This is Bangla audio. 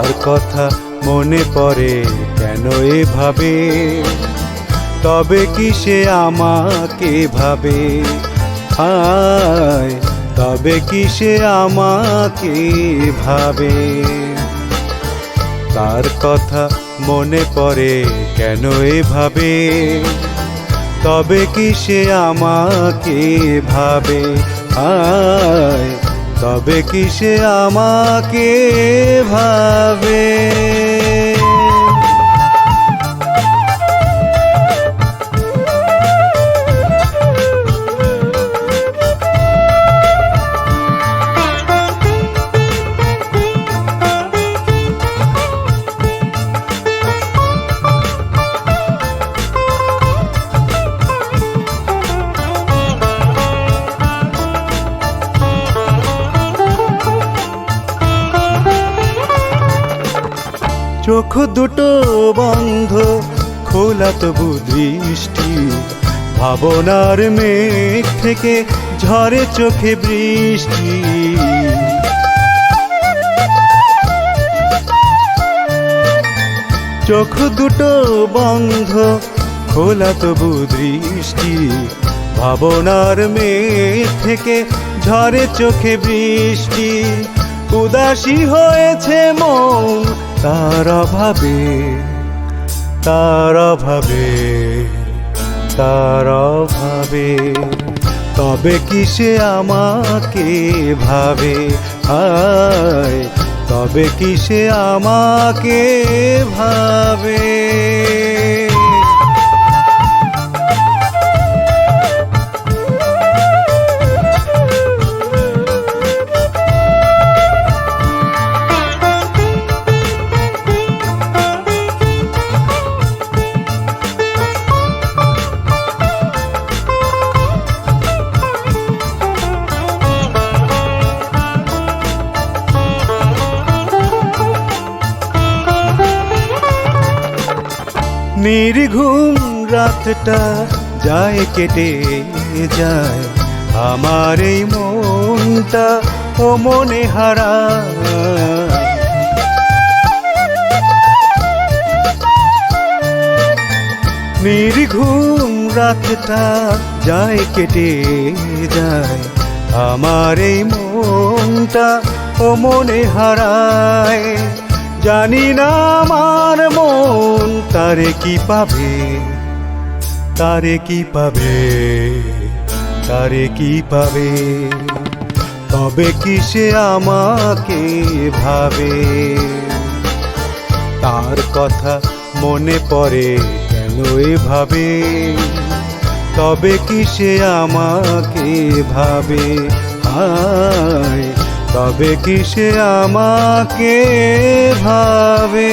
তার কথা মনে পড়ে কেন এভাবে, তবে কি সে আমাকে ভাবে? হায়, তবে কি সে আমাকে ভাবে? তার কথা মনে পড়ে কেন এভাবে, তবে কি সে আমাকে ভাবে? হায়, তবে কি সে আমাকে ভাবে? চোখ দুটো বন্ধ, খোলা তবু দৃষ্টি, ভাবনার মেঘ থেকে ঝরে চোখে বৃষ্টি। চোখ দুটো বন্ধ, খোলা তবু দৃষ্টি, ভাবনার মেঘ থেকে ঝরে চোখে বৃষ্টি। উদাসী হয়েছে মন তার অভাবে, তার অভাবে, তার অভাবে। তবে কি সে আমাকে ভাবে? হায়, তবে কি সে আমাকে ভাবে? নির্ঘুম রাতটা যায় কেটে যায়, আমার এই মনটা ও মনে হারায়। নির্ঘুম রাতটা যায় কেটে যায়, আমার এই মনটা ও মনে হারায়। জানি না আমার মন তারে কি পাবে, তারে কি পাবে, তারে কি পাবে? তবে কি সে আমাকে ভাবে? তার কথা মনে পড়ে কেন এভাবে, তবে কি সে আমাকে ভাবে? হায়, তবে কি সে আমাকে ভাবে?